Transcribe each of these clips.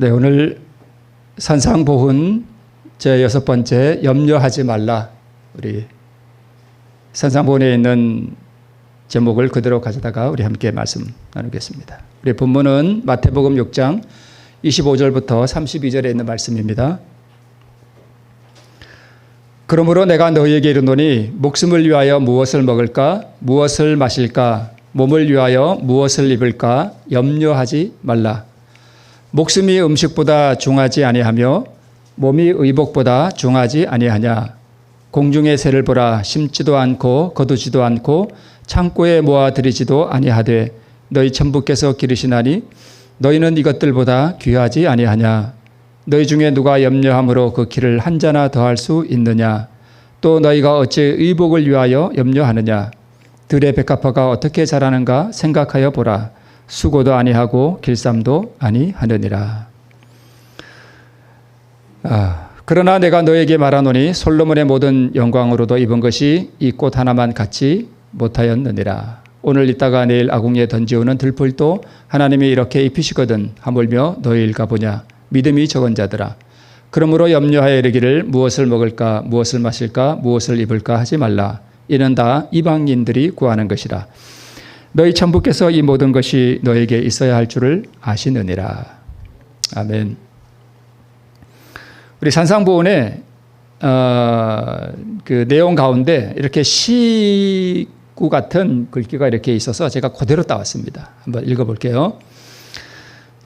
네, 오늘 산상보훈 제6번째 염려하지 말라. 우리 산상보훈에 있는 제목을 그대로 가져다가 우리 함께 말씀 나누겠습니다. 우리 본문은 마태복음 6장 25절부터 32절에 있는 말씀입니다. 그러므로 내가 너희에게 이르노니 목숨을 위하여 무엇을 먹을까 무엇을 마실까 몸을 위하여 무엇을 입을까 염려하지 말라. 목숨이 음식보다 중하지 아니하며 몸이 의복보다 중하지 아니하냐. 공중의 새를 보라. 심지도 않고 거두지도 않고 창고에 모아들이지도 아니하되 너희 천부께서 기르시나니 너희는 이것들보다 귀하지 아니하냐. 너희 중에 누가 염려함으로 그 키를 한 자나 더할 수 있느냐. 또 너희가 어찌 의복을 위하여 염려하느냐. 들의 백합화가 어떻게 자라는가 생각하여 보라. 수고도 아니하고 길쌈도 아니하느니라. 그러나 내가 너에게 말하노니 솔로몬의 모든 영광으로도 입은 것이 이 꽃 하나만 갖지 못하였느니라. 오늘 있다가 내일 아궁이에 던지우는 들풀도 하나님이 이렇게 입히시거든 하물며 너희일까 보냐. 믿음이 적은 자들아. 그러므로 염려하여 이르기를 무엇을 먹을까 무엇을 마실까 무엇을 입을까 하지 말라. 이는 다 이방인들이 구하는 것이라. 너희 천부께서 이 모든 것이 너에게 있어야 할 줄을 아시느니라. 아멘. 우리 산상보훈의 그 내용 가운데 이렇게 시구 같은 글귀가 이렇게 있어서 제가 그대로 따왔습니다. 한번 읽어볼게요.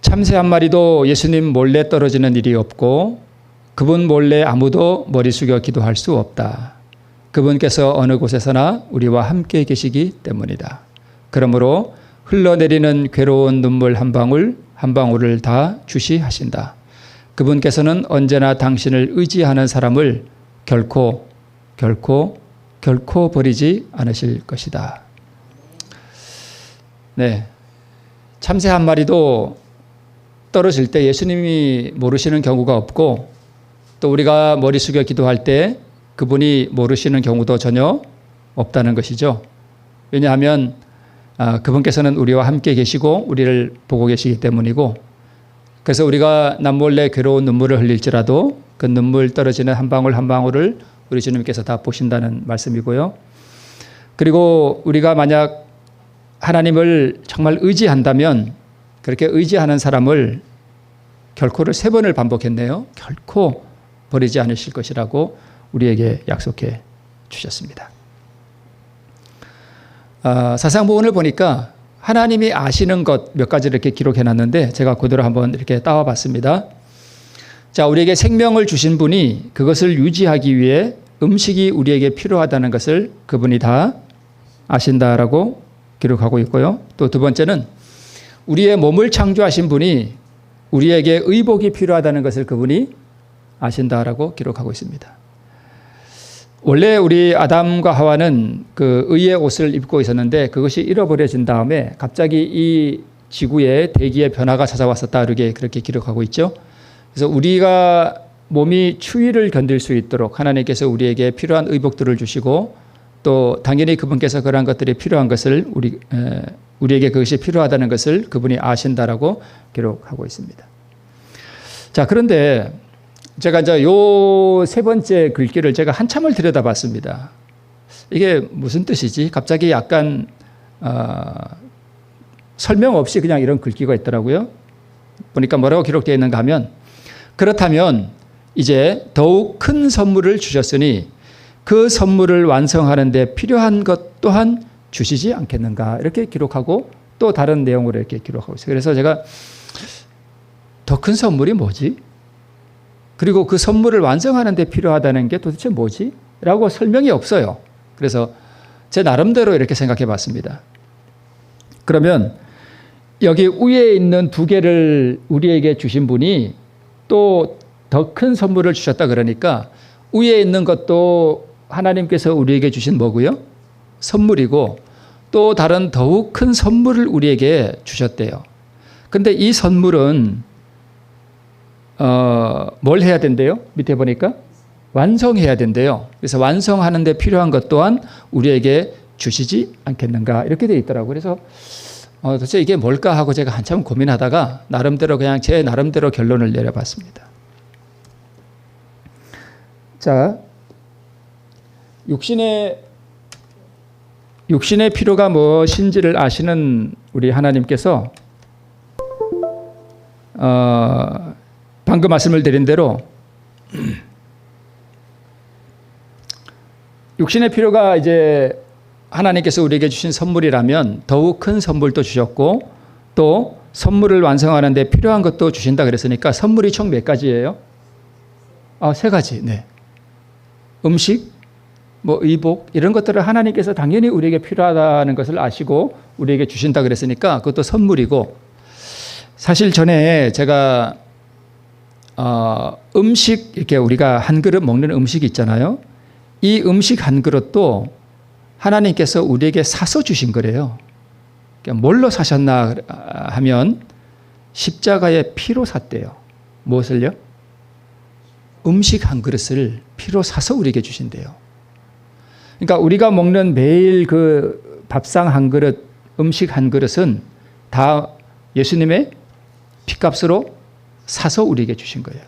참새 한 마리도 예수님 몰래 떨어지는 일이 없고 그분 몰래 아무도 머리 숙여 기도할 수 없다. 그분께서 어느 곳에서나 우리와 함께 계시기 때문이다. 그러므로 흘러내리는 괴로운 눈물 한 방울 한 방울을 다 주시하신다. 그분께서는 언제나 당신을 의지하는 사람을 결코 버리지 않으실 것이다. 네, 참새 한 마리도 떨어질 때 예수님이 모르시는 경우가 없고 또 우리가 머리 숙여 기도할 때 그분이 모르시는 경우도 전혀 없다는 것이죠. 왜냐하면 그분께서는 우리와 함께 계시고 우리를 보고 계시기 때문이고, 그래서 우리가 남몰래 괴로운 눈물을 흘릴지라도 그 눈물 떨어지는 한 방울 한 방울을 우리 주님께서 다 보신다는 말씀이고요. 그리고 우리가 만약 하나님을 정말 의지한다면 그렇게 의지하는 사람을 결코를 3번을 반복했네요. 결코 버리지 않으실 것이라고 우리에게 약속해 주셨습니다. 사상보훈을 보니까 하나님이 아시는 것 몇 가지를 이렇게 기록해 놨는데 제가 그대로 한번 이렇게 따와 봤습니다. 자, 우리에게 생명을 주신 분이 그것을 유지하기 위해 음식이 우리에게 필요하다는 것을 그분이 다 아신다라고 기록하고 있고요. 또 두 번째는 우리의 몸을 창조하신 분이 우리에게 의복이 필요하다는 것을 그분이 아신다라고 기록하고 있습니다. 원래 우리 아담과 하와는 그 의의 옷을 입고 있었는데 그것이 잃어버려진 다음에 갑자기 이 지구에 대기의 변화가 찾아왔었다 그렇게 기록하고 있죠. 그래서 우리가 몸이 추위를 견딜 수 있도록 하나님께서 우리에게 필요한 의복들을 주시고 또 당연히 그분께서 그러한 것들이 필요한 것을 우리에게 그것이 필요하다는 것을 그분이 아신다라고 기록하고 있습니다. 자, 그런데 제가 이제 요 3번째 글귀를 제가 한참을 들여다봤습니다. 이게 무슨 뜻이지? 갑자기 약간 설명 없이 그냥 이런 글귀가 있더라고요. 보니까 뭐라고 기록되어 있는가 하면 그렇다면 이제 더욱 큰 선물을 주셨으니 그 선물을 완성하는 데 필요한 것 또한 주시지 않겠는가 이렇게 기록하고 또 다른 내용으로 이렇게 기록하고 있어요. 그래서 제가 더 큰 선물이 뭐지? 그리고 그 선물을 완성하는 데 필요하다는 게 도대체 뭐지? 라고 설명이 없어요. 그래서 제 나름대로 이렇게 생각해 봤습니다. 그러면 여기 위에 있는 2개를 우리에게 주신 분이 또 더 큰 선물을 주셨다 그러니까 위에 있는 것도 하나님께서 우리에게 주신 뭐고요? 선물이고 또 다른 더욱 큰 선물을 우리에게 주셨대요. 근데 이 선물은 뭘 해야 된대요? 밑에 보니까 완성해야 된대요. 그래서 완성하는 데 필요한 것 또한 우리에게 주시지 않겠는가 이렇게 되어 있더라고요. 그래서 도대체 이게 뭘까 하고 제가 한참 고민하다가 나름대로 그냥 제 나름대로 결론을 내려봤습니다. 자, 육신의 필요가 무엇인지를 아시는 우리 하나님께서 방금 말씀을 드린 대로 육신의 필요가 이제 하나님께서 우리에게 주신 선물이라면 더욱 큰 선물도 주셨고 또 선물을 완성하는 데 필요한 것도 주신다 그랬으니까 선물이 총 몇 가지예요? 3가지. 네. 음식, 의복 이런 것들을 하나님께서 당연히 우리에게 필요하다는 것을 아시고 우리에게 주신다 그랬으니까 그것도 선물이고 사실 전에 제가 음식 이렇게 우리가 한 그릇 먹는 음식이 있잖아요. 이 음식 한 그릇도 하나님께서 우리에게 사서 주신 거래요. 그러니까 뭘로 사셨나 하면 십자가의 피로 샀대요. 무엇을요? 음식 한 그릇을 피로 사서 우리에게 주신대요. 그러니까 우리가 먹는 매일 그 밥상 한 그릇, 음식 한 그릇은 다 예수님의 피값으로 사서 우리에게 주신 거예요.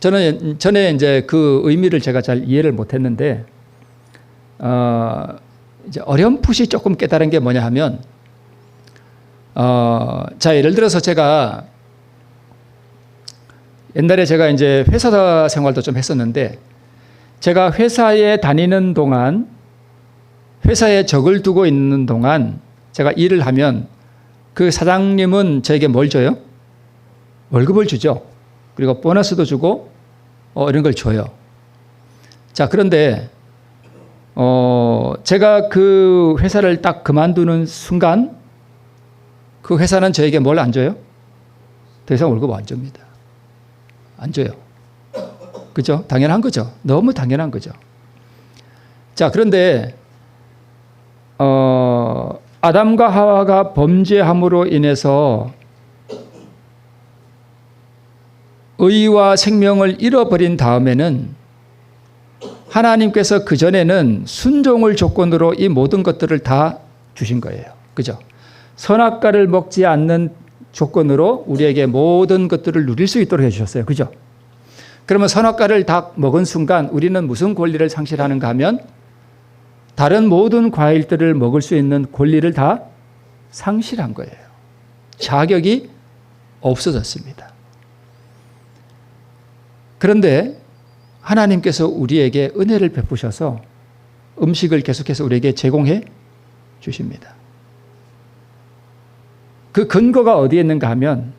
저는 전에 이제 그 의미를 제가 잘 이해를 못했는데, 이제 어렴풋이 조금 깨달은 게 뭐냐 하면, 자, 예를 들어서 제가 옛날에 제가 이제 회사 생활도 좀 했었는데, 제가 회사에 다니는 동안, 회사에 적을 두고 있는 동안 제가 일을 하면 그 사장님은 저에게 뭘 줘요? 월급을 주죠. 그리고 보너스도 주고 이런 걸 줘요. 자, 그런데 제가 그 회사를 딱 그만두는 순간 그 회사는 저에게 뭘 안 줘요? 더 이상 월급 안 줍니다. 안 줘요. 그죠? 당연한 거죠. 너무 당연한 거죠. 자, 그런데 아담과 하와가 범죄함으로 인해서 의와 생명을 잃어버린 다음에는 하나님께서 그전에는 순종을 조건으로 이 모든 것들을 다 주신 거예요. 그죠? 선악과를 먹지 않는 조건으로 우리에게 모든 것들을 누릴 수 있도록 해주셨어요. 그죠? 그러면 선악과를 다 먹은 순간 우리는 무슨 권리를 상실하는가 하면 다른 모든 과일들을 먹을 수 있는 권리를 다 상실한 거예요. 자격이 없어졌습니다. 그런데 하나님께서 우리에게 은혜를 베푸셔서 음식을 계속해서 우리에게 제공해 주십니다. 그 근거가 어디에 있는가 하면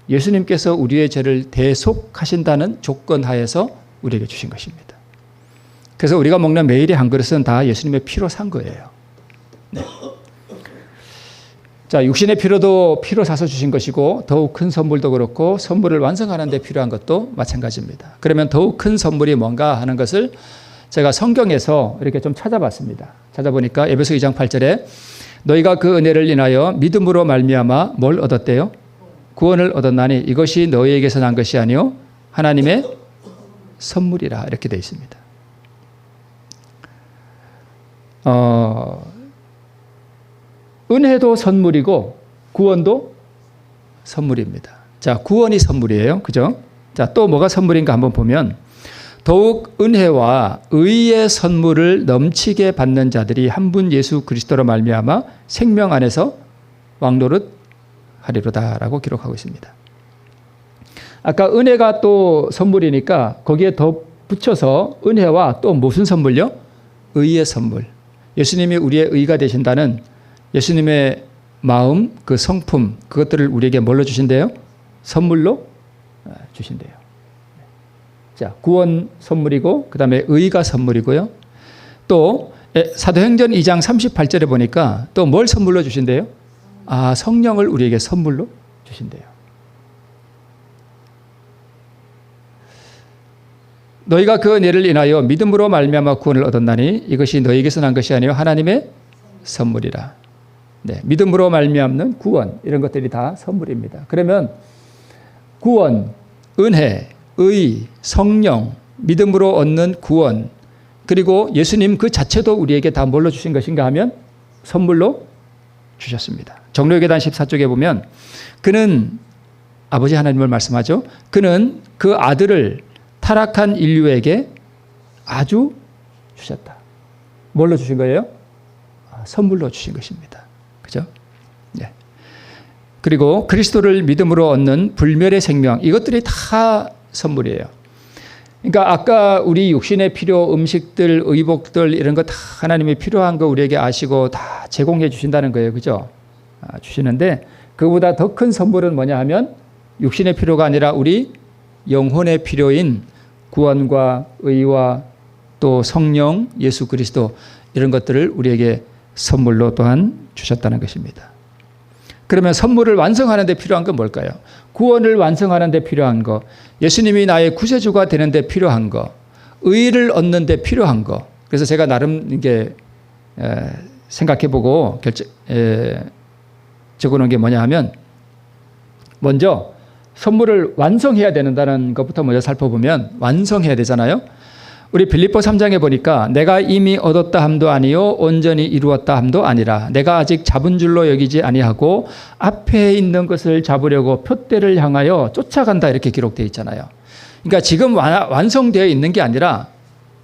예수님께서 우리의 죄를 대속하신다는 조건 하에서 우리에게 주신 것입니다. 그래서 우리가 먹는 매일의 한 그릇은 다 예수님의 피로 산 거예요. 네. 자, 육신의 필요도 피로 사서 주신 것이고 더욱 큰 선물도 그렇고 선물을 완성하는 데 필요한 것도 마찬가지입니다. 그러면 더욱 큰 선물이 뭔가 하는 것을 제가 성경에서 이렇게 좀 찾아봤습니다. 찾아보니까 에베소 2장 8절에 너희가 그 은혜를 인하여 믿음으로 말미암아 뭘 얻었대요? 구원을 얻었나니 이것이 너희에게서 난 것이 아니요 하나님의 선물이라 이렇게 되어 있습니다. 은혜도 선물이고 구원도 선물입니다. 자, 구원이 선물이에요. 그죠? 자, 또 뭐가 선물인가 한번 보면 더욱 은혜와 의의 선물을 넘치게 받는 자들이 한 분 예수 그리스도로 말미암아 생명 안에서 왕노릇 하리로다라고 기록하고 있습니다. 아까 은혜가 또 선물이니까 거기에 더 붙여서 은혜와 또 무슨 선물요? 의의 선물. 예수님이 우리의 의가 되신다는 예수님의 마음, 그 성품, 그것들을 우리에게 뭘로 주신대요? 선물로 주신대요. 자, 구원 선물이고 그 다음에 의가 선물이고요. 또 사도행전 2장 38절에 보니까 또 뭘 선물로 주신대요? 성령을 우리에게 선물로 주신대요. 너희가 그 은혜를 인하여 믿음으로 말미암아 구원을 얻었나니 이것이 너희에게서 난 것이 아니요 하나님의 선물이라. 네, 믿음으로 말미암는 구원 이런 것들이 다 선물입니다. 그러면 구원, 은혜, 의, 성령, 믿음으로 얻는 구원 그리고 예수님 그 자체도 우리에게 다 뭘로 주신 것인가 하면 선물로 주셨습니다. 정로계단 14쪽에 보면 그는 아버지 하나님을 말씀하죠. 그는 그 아들을 타락한 인류에게 아주 주셨다. 뭘로 주신 거예요? 선물로 주신 것입니다. 그죠? 네. 그리고 그리스도를 믿음으로 얻는 불멸의 생명, 이것들이 다 선물이에요. 그러니까 아까 우리 육신의 필요, 음식들, 의복들 이런 거 다 하나님이 필요한 거 우리에게 아시고 다 제공해 주신다는 거예요. 그죠? 주시는데 그보다 더 큰 선물은 뭐냐 하면 육신의 필요가 아니라 우리 영혼의 필요인 구원과 의와 또 성령, 예수 그리스도 이런 것들을 우리에게 선물로 또한 주셨다는 것입니다. 그러면 선물을 완성하는 데 필요한 건 뭘까요? 구원을 완성하는 데 필요한 거, 예수님이 나의 구세주가 되는 데 필요한 거, 의를 얻는 데 필요한 거. 그래서 제가 나름 이게 생각해보고 적어놓은 게 뭐냐 하면 먼저 선물을 완성해야 된다는 것부터 먼저 살펴보면 완성해야 되잖아요. 우리 빌립보 3장에 보니까 내가 이미 얻었다 함도 아니요 온전히 이루었다 함도 아니라 내가 아직 잡은 줄로 여기지 아니하고 앞에 있는 것을 잡으려고 표대를 향하여 쫓아간다 이렇게 기록되어 있잖아요. 그러니까 지금 완성되어 있는 게 아니라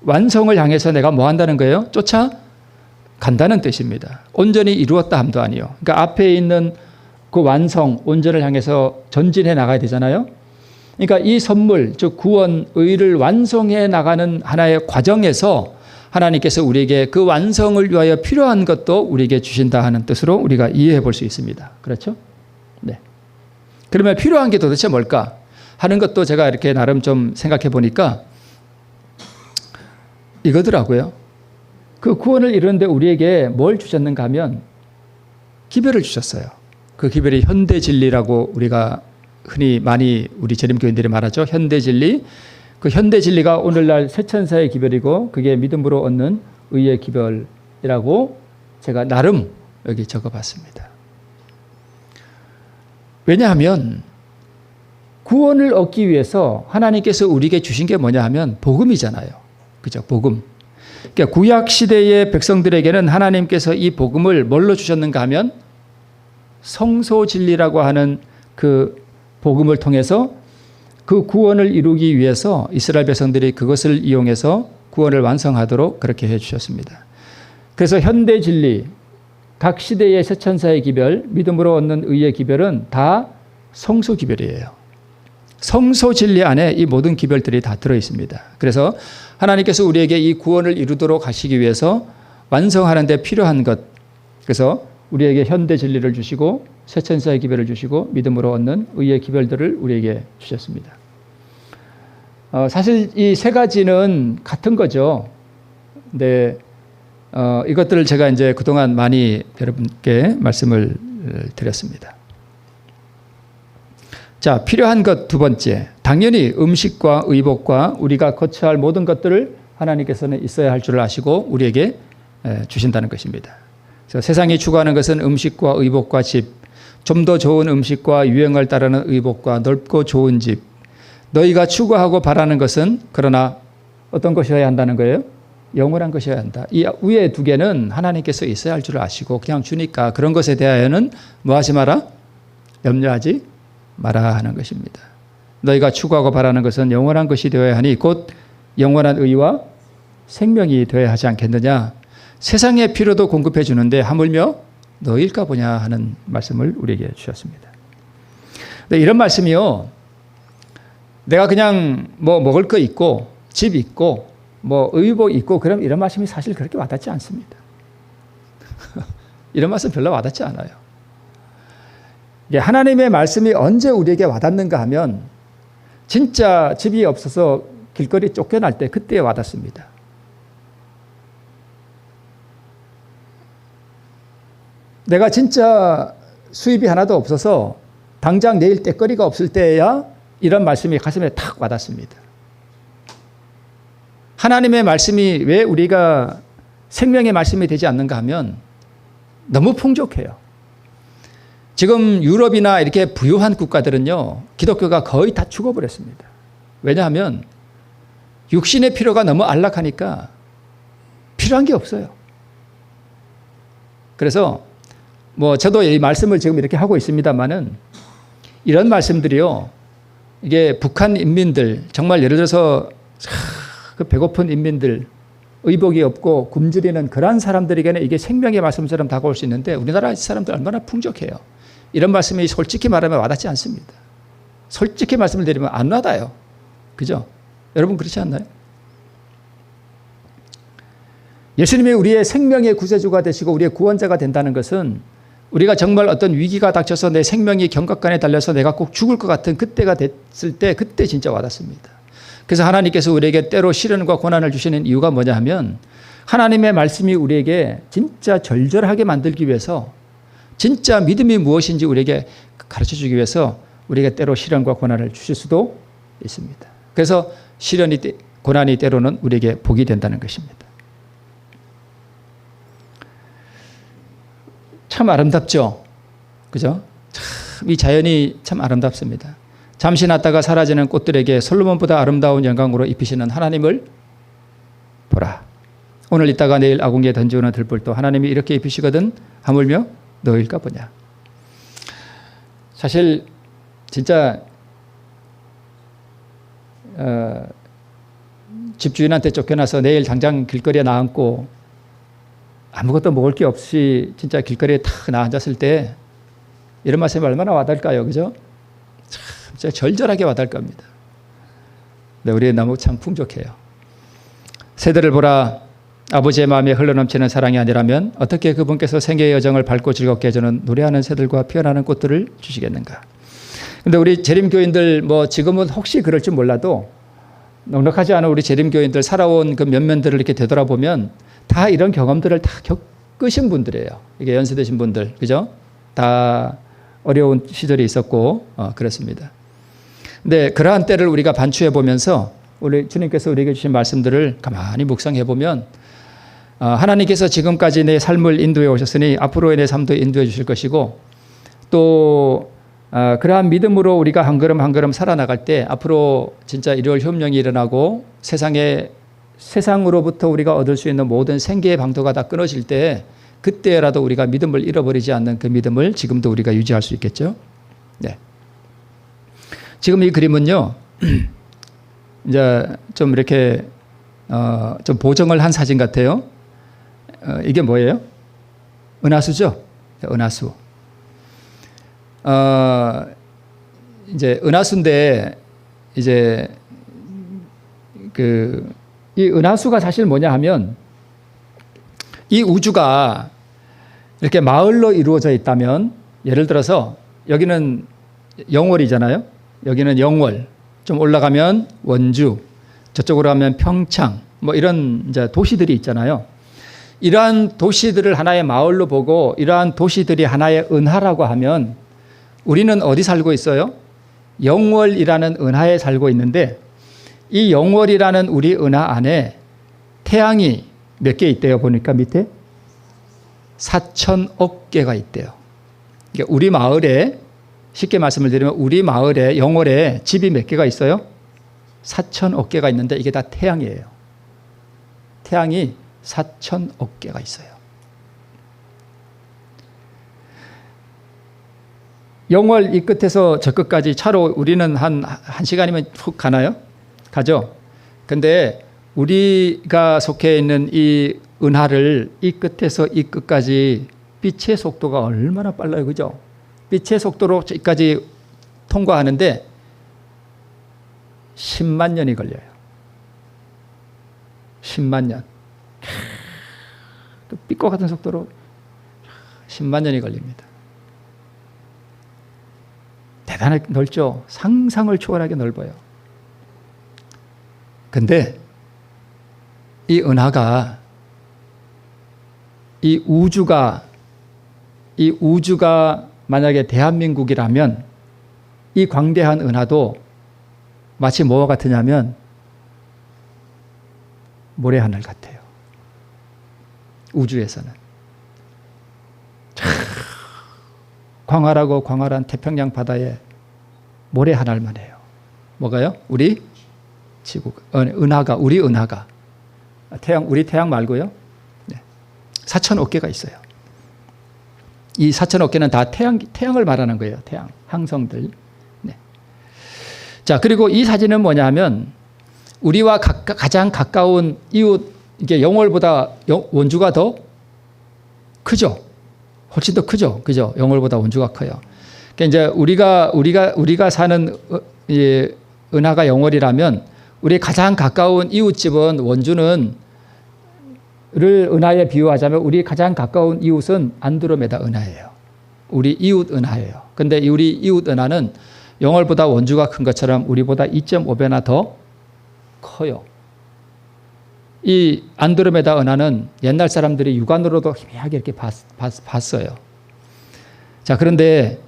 완성을 향해서 내가 뭐 한다는 거예요? 쫓아간다는 뜻입니다. 온전히 이루었다 함도 아니요. 그러니까 앞에 있는 그 완성, 온전을 향해서 전진해 나가야 되잖아요. 그러니까 이 선물, 즉 구원, 의를 완성해 나가는 하나의 과정에서 하나님께서 우리에게 그 완성을 위하여 필요한 것도 우리에게 주신다 하는 뜻으로 우리가 이해해 볼 수 있습니다. 그렇죠? 네. 그러면 필요한 게 도대체 뭘까 하는 것도 제가 이렇게 나름 좀 생각해 보니까 이거더라고요. 그 구원을 이루는데 우리에게 뭘 주셨는가 하면 기별을 주셨어요. 그 기별이 현대 진리라고 우리가 흔히 많이 우리 재림교인들이 말하죠. 현대 진리. 그 현대 진리가 오늘날 새천사의 기별이고 그게 믿음으로 얻는 의의 기별이라고 제가 나름 여기 적어봤습니다. 왜냐하면 구원을 얻기 위해서 하나님께서 우리에게 주신 게 뭐냐 하면 복음이잖아요. 그죠? 복음. 그러니까 구약 시대의 백성들에게는 하나님께서 이 복음을 뭘로 주셨는가 하면 성소 진리라고 하는 그 복음을 통해서 그 구원을 이루기 위해서 이스라엘 백성들이 그것을 이용해서 구원을 완성하도록 그렇게 해 주셨습니다. 그래서 현대 진리, 각 시대의 새천사의 기별, 믿음으로 얻는 의의 기별은 다 성소 기별이에요. 성소 진리 안에 이 모든 기별들이 다 들어 있습니다. 그래서 하나님께서 우리에게 이 구원을 이루도록 하시기 위해서 완성하는 데 필요한 것, 그래서 우리에게 현대 진리를 주시고 새천사의 기별을 주시고 믿음으로 얻는 의의 기별들을 우리에게 주셨습니다. 사실 이 세 가지는 같은 거죠. 근데 이것들을 제가 이제 그동안 많이 여러분께 말씀을 드렸습니다. 자, 필요한 것 두 번째. 당연히 음식과 의복과 우리가 거쳐야 할 모든 것들을 하나님께서는 있어야 할 줄 아시고 우리에게 주신다는 것입니다. 그래서 세상이 추구하는 것은 음식과 의복과 집, 좀 더 좋은 음식과 유행을 따르는 의복과 넓고 좋은 집. 너희가 추구하고 바라는 것은 그러나 어떤 것이어야 한다는 거예요? 영원한 것이어야 한다. 이 위에 두 개는 하나님께서 있어야 할 줄 아시고 그냥 주니까 그런 것에 대하여는 뭐 하지 마라? 염려하지 마라 하는 것입니다. 너희가 추구하고 바라는 것은 영원한 것이 되어야 하니 곧 영원한 의와 생명이 되어야 하지 않겠느냐. 세상의 필요도 공급해 주는데 하물며 너희일까 보냐 하는 말씀을 우리에게 주셨습니다. 근데 이런 말씀이요. 내가 그냥 뭐 먹을 거 있고 집 있고 뭐 의복 있고 그럼 이런 말씀이 사실 그렇게 와닿지 않습니다. 이런 말씀 별로 와닿지 않아요. 하나님의 말씀이 언제 우리에게 와닿는가 하면 진짜 집이 없어서 길거리 쫓겨날 때 그때 와닿습니다. 내가 진짜 수입이 하나도 없어서 당장 내일 떼거리가 없을 때야 이런 말씀이 가슴에 탁 와닿습니다. 하나님의 말씀이 왜 우리가 생명의 말씀이 되지 않는가 하면 너무 풍족해요. 지금 유럽이나 이렇게 부유한 국가들은요, 기독교가 거의 다 죽어버렸습니다. 왜냐하면 육신의 필요가 너무 안락하니까 필요한 게 없어요. 그래서 뭐 저도 이 말씀을 지금 이렇게 하고 있습니다만은 이런 말씀들이요. 이게 북한 인민들 정말 예를 들어서 그 배고픈 인민들 의복이 없고 굶주리는 그러한 사람들에게는 이게 생명의 말씀처럼 다가올 수 있는데 우리나라 사람들 얼마나 풍족해요. 이런 말씀이 솔직히 말하면 와닿지 않습니다. 솔직히 말씀을 드리면 안 와닿아요. 그죠? 여러분 그렇지 않나요? 예수님이 우리의 생명의 구세주가 되시고 우리의 구원자가 된다는 것은 우리가 정말 어떤 위기가 닥쳐서 내 생명이 경각간에 달려서 내가 꼭 죽을 것 같은 그때가 됐을 때 그때 진짜 와닿습니다. 그래서 하나님께서 우리에게 때로 시련과 고난을 주시는 이유가 뭐냐 하면 하나님의 말씀이 우리에게 진짜 절절하게 만들기 위해서 진짜 믿음이 무엇인지 우리에게 가르쳐주기 위해서 우리에게 때로 시련과 고난을 주실 수도 있습니다. 그래서 고난이 때로는 우리에게 복이 된다는 것입니다. 참 아름답죠? 그죠? 참 이 자연이 참 아름답습니다. 잠시 났다가 사라지는 꽃들에게 솔로몬보다 아름다운 영광으로 입히시는 하나님을 보라. 오늘 있다가 내일 아궁이에 던지오는 들불도 하나님이 이렇게 입히시거든 하물며 너일까 보냐. 사실 진짜 집주인한테 쫓겨나서 내일 당장 길거리에 나앉고 아무것도 먹을 게 없이 진짜 길거리에 탁 나앉았을 때 이런 말씀이 얼마나 와닿을까요? 그죠? 참 진짜 절절하게 와닿을 겁니다. 네, 우리의 나무 참 풍족해요. 새들을 보라. 아버지의 마음에 흘러넘치는 사랑이 아니라면 어떻게 그분께서 생애의 여정을 밝고 즐겁게 해주는 노래하는 새들과 피어나는 꽃들을 주시겠는가. 근데 우리 재림교인들 뭐 지금은 혹시 그럴지 몰라도 넉넉하지 않은 우리 재림교인들 살아온 그 면면들을 이렇게 되돌아보면 다 이런 경험들을 다 겪으신 분들이에요. 이게 연세되신 분들, 그죠? 다 어려운 시절이 있었고, 그렇습니다. 근데 그러한 때를 우리가 반추해 보면서 우리 주님께서 우리에게 주신 말씀들을 가만히 묵상해 보면 하나님께서 지금까지 내 삶을 인도해 오셨으니 앞으로의 내 삶도 인도해 주실 것이고 또 그러한 믿음으로 우리가 한 걸음 한 걸음 살아나갈 때 앞으로 진짜 일요일 혁명이 일어나고 세상으로부터 우리가 얻을 수 있는 모든 생계의 방도가 다 끊어질 때 그때라도 우리가 믿음을 잃어버리지 않는 그 믿음을 지금도 우리가 유지할 수 있겠죠. 네. 지금 이 그림은요, 이제 좀 이렇게 좀 보정을 한 사진 같아요. 이게 뭐예요? 은하수죠. 은하수. 이제 은하수인데 이제 이 은하수가 사실 뭐냐 하면 이 우주가 이렇게 마을로 이루어져 있다면 예를 들어서 여기는 영월이잖아요. 여기는 영월. 좀 올라가면 원주, 저쪽으로 가면 평창, 뭐 이런 이제 도시들이 있잖아요. 이러한 도시들을 하나의 마을로 보고 이러한 도시들이 하나의 은하라고 하면 우리는 어디 살고 있어요? 영월이라는 은하에 살고 있는데 이 영월이라는 우리 은하 안에 태양이 몇 개 있대요? 보니까 밑에 4천억 개가 있대요. 그러니까 우리 마을에 쉽게 말씀을 드리면 우리 마을에 영월에 집이 몇 개가 있어요? 4천억 개가 있는데 이게 다 태양이에요. 태양이 4천억 개가 있어요. 영월 이 끝에서 저 끝까지 차로 우리는 한 시간이면 훅 가나요? 가죠. 근데 우리가 속해 있는 이 은하를 이 끝에서 이 끝까지 빛의 속도가 얼마나 빨라요. 그죠? 빛의 속도로 여기까지 통과하는데 10만 년이 걸려요. 10만 년. 빛과 같은 속도로 10만 년이 걸립니다. 대단하게 넓죠. 상상을 초월하게 넓어요. 근데 이 은하가 이 우주가 만약에 대한민국이라면 이 광대한 은하도 마치 뭐와 같으냐면 모래하늘 같아요. 우주에서는 광활하고 광활한 태평양 바다에 모래하늘만 해요. 뭐가요? 우리 지구, 은하가, 우리 은하가. 우리 태양 말고요. 네. 4천억 개가 있어요. 이 4천억 개는 다 태양을 말하는 거예요. 태양, 항성들. 네. 자, 그리고 이 사진은 뭐냐 하면 우리와 가장 가까운 이웃, 이게 영월보다 원주가 더 크죠. 훨씬 더 크죠. 그죠? 영월보다 원주가 커요. 그러니까 이제 우리가 사는 은하가 영월이라면 우리 가장 가까운 이웃집은 원주는 를 은하에 비유하자면 우리 가장 가까운 이웃은 안드로메다 은하예요. 우리 이웃 은하예요. 근데 우리 이웃 은하는 영월보다 원주가 큰 것처럼 우리보다 2.5배나 더 커요. 이 안드로메다 은하는 옛날 사람들이 육안으로도 희미하게 이렇게 봤어요. 자, 그런데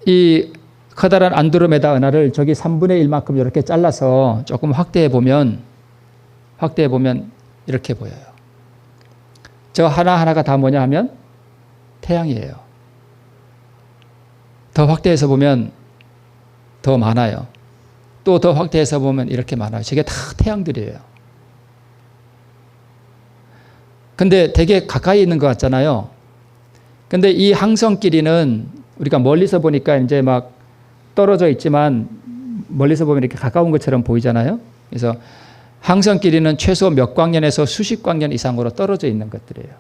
이 커다란 안드로메다 은하를 저기 3분의 1만큼 이렇게 잘라서 조금 확대해 보면 이렇게 보여요. 저 하나하나가 다 뭐냐 하면 태양이에요. 더 확대해서 보면 더 많아요. 또 더 확대해서 보면 이렇게 많아요. 저게 다 태양들이에요. 근데 되게 가까이 있는 것 같잖아요. 근데 이 항성끼리는 우리가 멀리서 보니까 이제 막 떨어져 있지만 멀리서 보면 이렇게 가까운 것처럼 보이잖아요. 그래서 항성끼리는 최소 몇 광년에서 수십 광년 이상으로 떨어져 있는 것들이에요.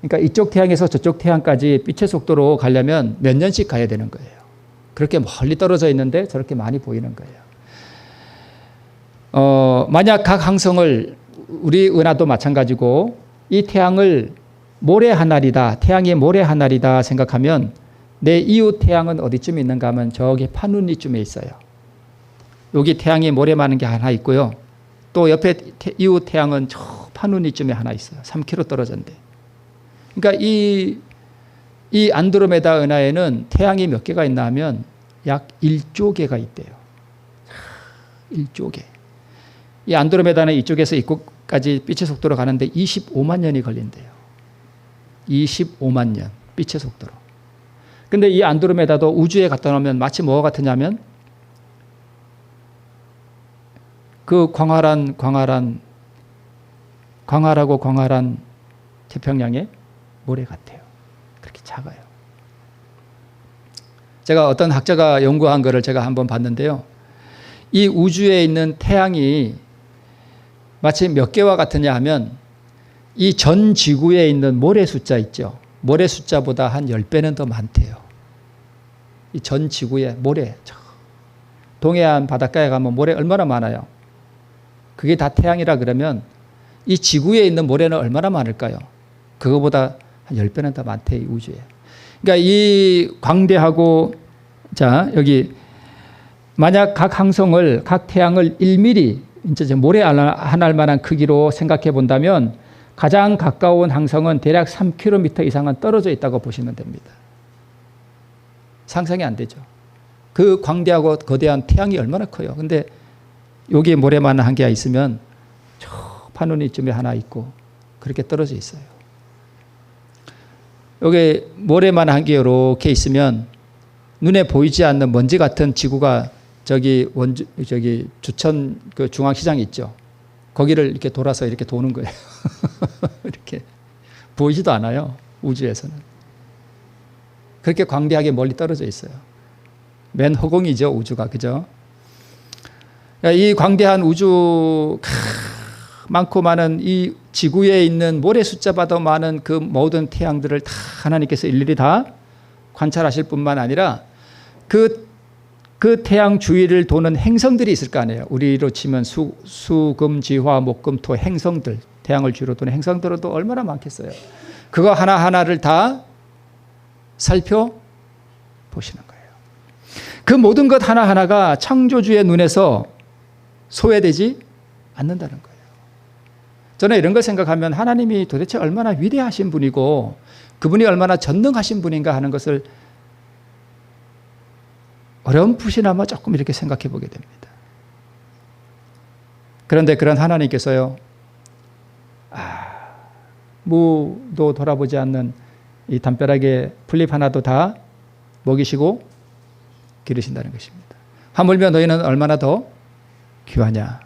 그러니까 이쪽 태양에서 저쪽 태양까지 빛의 속도로 가려면 몇 년씩 가야 되는 거예요. 그렇게 멀리 떨어져 있는데 저렇게 많이 보이는 거예요. 만약 각 항성을 우리 은하도 마찬가지고 이 태양을 모래 하나리다, 태양이 모래 하나리다 생각하면 내 이웃 태양은 어디쯤에 있는가 하면 저기 판운리쯤에 있어요. 여기 태양이 모래 많은 게 하나 있고요. 또 옆에 이웃 태양은 저 판운리쯤에 하나 있어요. 3km 떨어졌는데. 그러니까 이 안드로메다 은하에는 태양이 몇 개가 있나 하면 약 1조 개가 있대요. 1조 개. 이 안드로메다는 이쪽에서 이곳까지 빛의 속도로 가는데 25만 년이 걸린대요. 25만 년 빛의 속도로. 근데 이 안드로메다도 우주에 갖다 놓으면 마치 뭐가 같으냐면 그 광활하고 광활한 태평양의 모래 같아요. 그렇게 작아요. 제가 어떤 학자가 연구한 거를 제가 한번 봤는데요. 이 우주에 있는 태양이 마치 몇 개와 같으냐 하면 이 전 지구에 있는 모래 숫자 있죠. 모래 숫자보다 한 10배는 더 많대요. 이 전 지구에 모래. 동해안 바닷가에 가면 모래 얼마나 많아요. 그게 다 태양이라 그러면 이 지구에 있는 모래는 얼마나 많을까요? 그거보다 한 10배는 더 많대요. 이 우주에. 그러니까 이 광대하고 자 여기 만약 각 항성을 각 태양을 1mm 이제 모래 하나할 만한 크기로 생각해 본다면 가장 가까운 항성은 대략 3km 이상은 떨어져 있다고 보시면 됩니다. 상상이 안 되죠. 그 광대하고 거대한 태양이 얼마나 커요. 근데 여기에 모래만 한 개가 있으면 저 판운리쯤에 하나 있고 그렇게 떨어져 있어요. 여기 모래만 한 개 이렇게 있으면 눈에 보이지 않는 먼지 같은 지구가 저기 주천 그 중앙시장 있죠. 거기를 이렇게 돌아서 이렇게 도는 거예요. 이렇게 보이지도 않아요. 우주에서는. 그렇게 광대하게 멀리 떨어져 있어요. 맨 허공이죠. 우주가. 그죠? 이 광대한 우주 많고 많은 이 지구에 있는 모래 숫자보다 많은 그 모든 태양들을 다 하나님께서 일일이 다 관찰하실 뿐만 아니라 그 태양 주위를 도는 행성들이 있을 거 아니에요. 우리로 치면 수, 금, 지, 화, 목, 금, 토 행성들, 태양을 주위로 도는 행성들은 또 얼마나 많겠어요. 그거 하나하나를 다 살펴보시는 거예요. 그 모든 것 하나하나가 창조주의 눈에서 소외되지 않는다는 거예요. 저는 이런 걸 생각하면 하나님이 도대체 얼마나 위대하신 분이고 그분이 얼마나 전능하신 분인가 하는 것을 어렴풋이나마 조금 이렇게 생각해 보게 됩니다. 그런데 그런 하나님께서요, 무도 돌아보지 않는 이 담벼락에 풀잎 하나도 다 먹이시고 기르신다는 것입니다. 하물며 너희는 얼마나 더 귀하냐.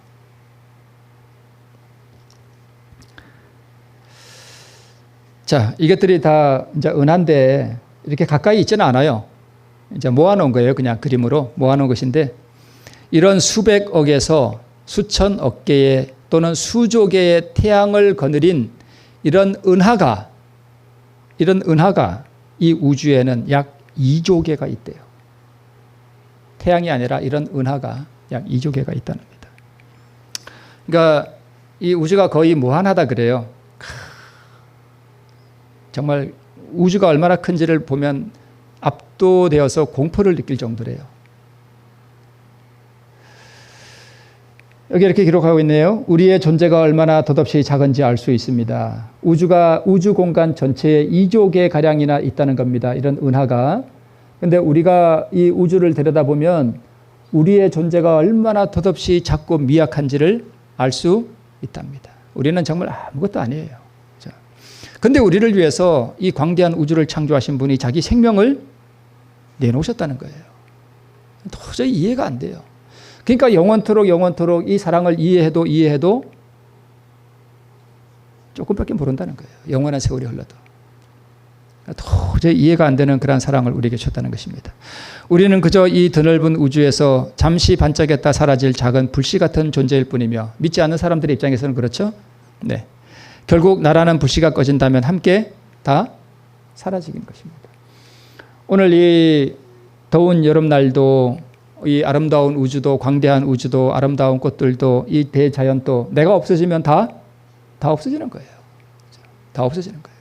자, 이것들이 다 이제 은한데 이렇게 가까이 있지는 않아요. 이제 모아놓은 거예요. 그냥 그림으로 모아놓은 것인데 이런 수백억에서 수천억 개의 또는 수조 개의 태양을 거느린 이런 은하가 이 우주에는 약 2조 개가 있대요. 태양이 아니라 이런 은하가 약 2조 개가 있다는 겁니다. 그러니까 이 우주가 거의 무한하다 그래요. 정말 우주가 얼마나 큰지를 보면 압도되어서 공포를 느낄 정도래요. 여기 이렇게 기록하고 있네요. 우리의 존재가 얼마나 덧없이 작은지 알 수 있습니다. 우주가 우주 공간 전체에 2조 개 가량이나 있다는 겁니다. 이런 은하가. 근데 우리가 이 우주를 들여다보면 우리의 존재가 얼마나 덧없이 작고 미약한지를 알 수 있답니다. 우리는 정말 아무것도 아니에요. 근데 우리를 위해서 이 광대한 우주를 창조하신 분이 자기 생명을 내놓으셨다는 거예요. 도저히 이해가 안 돼요. 그러니까 영원토록 이 사랑을 이해해도 조금밖에 모른다는 거예요. 영원한 세월이 흘러도. 도저히 이해가 안 되는 그런 사랑을 우리에게 줬다는 것입니다. 우리는 그저 이 드넓은 우주에서 잠시 반짝였다 사라질 작은 불씨 같은 존재일 뿐이며 믿지 않는 사람들의 입장에서는 그렇죠. 네. 결국 나라는 불씨가 꺼진다면 함께 다 사라지는 것입니다. 오늘 이 더운 여름날도 이 아름다운 우주도 광대한 우주도 아름다운 꽃들도 이 대자연도 내가 없어지면 다 없어지는 거예요. 다 없어지는 거예요.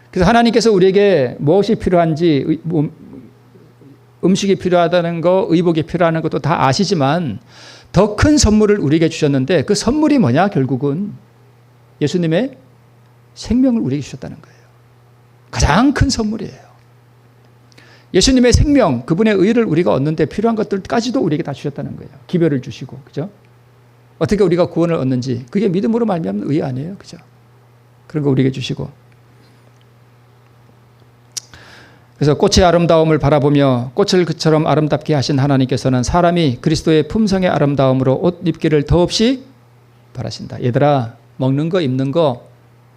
그래서 하나님께서 우리에게 무엇이 필요한지 음식이 필요하다는 거, 의복이 필요한 것도 다 아시지만 더 큰 선물을 우리에게 주셨는데 그 선물이 뭐냐? 결국은 예수님의 생명을 우리에게 주셨다는 거예요. 가장 큰 선물이에요. 예수님의 생명, 그분의 의를 우리가 얻는데 필요한 것들까지도 우리에게 다 주셨다는 거예요. 기별을 주시고, 그죠? 어떻게 우리가 구원을 얻는지, 그게 믿음으로 말미암는 의 아니에요, 그죠? 그런 거 우리에게 주시고. 그래서 꽃의 아름다움을 바라보며 꽃을 그처럼 아름답게 하신 하나님께서는 사람이 그리스도의 품성의 아름다움으로 옷 입기를 더없이 바라신다. 얘들아, 먹는 거, 입는 거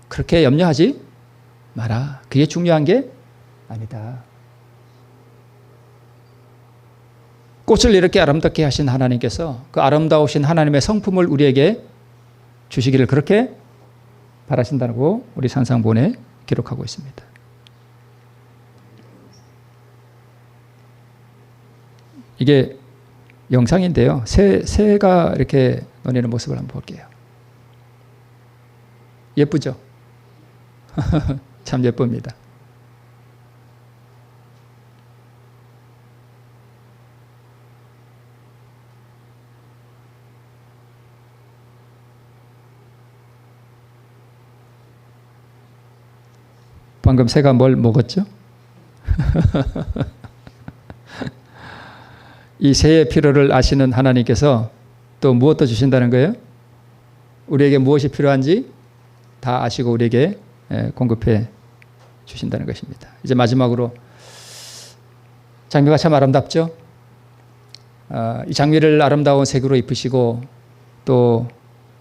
그렇게 염려하지 마라. 그게 중요한 게 아니다. 꽃을 이렇게 아름답게 하신 하나님께서 그 아름다우신 하나님의 성품을 우리에게 주시기를 그렇게 바라신다고 우리 산상본에 기록하고 있습니다. 이게 영상인데요. 새가 이렇게 노니는 모습을 한번 볼게요. 예쁘죠? 참 예쁩니다. 방금 새가 뭘 먹었죠? 이 새의 필요를 아시는 하나님께서 또 무엇도 주신다는 거예요? 우리에게 무엇이 필요한지 다 아시고 우리에게 공급해 주신다는 것입니다. 이제 마지막으로 장미가 참 아름답죠? 이 장미를 아름다운 색으로 입히시고 또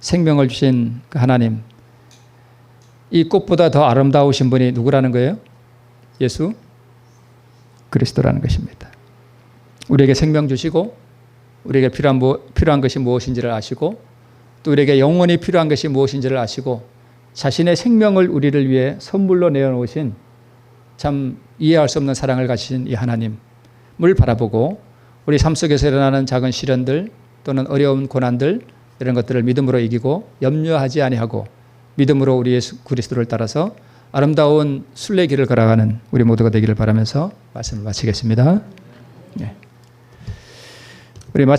생명을 주신 그 하나님, 이 꽃보다 더 아름다우신 분이 누구라는 거예요? 예수 그리스도라는 것입니다. 우리에게 생명 주시고 우리에게 필요한 것이 무엇인지를 아시고 또 우리에게 영원히 필요한 것이 무엇인지를 아시고 자신의 생명을 우리를 위해 선물로 내어놓으신 참 이해할 수 없는 사랑을 가지신 이 하나님을 바라보고 우리 삶 속에서 일어나는 작은 시련들 또는 어려운 고난들 이런 것들을 믿음으로 이기고 염려하지 아니하고 믿음으로 우리 예수 그리스도를 따라서 아름다운 순례길을 걸어가는 우리 모두가 되기를 바라면서 말씀을 마치겠습니다. 네. 우리 마치는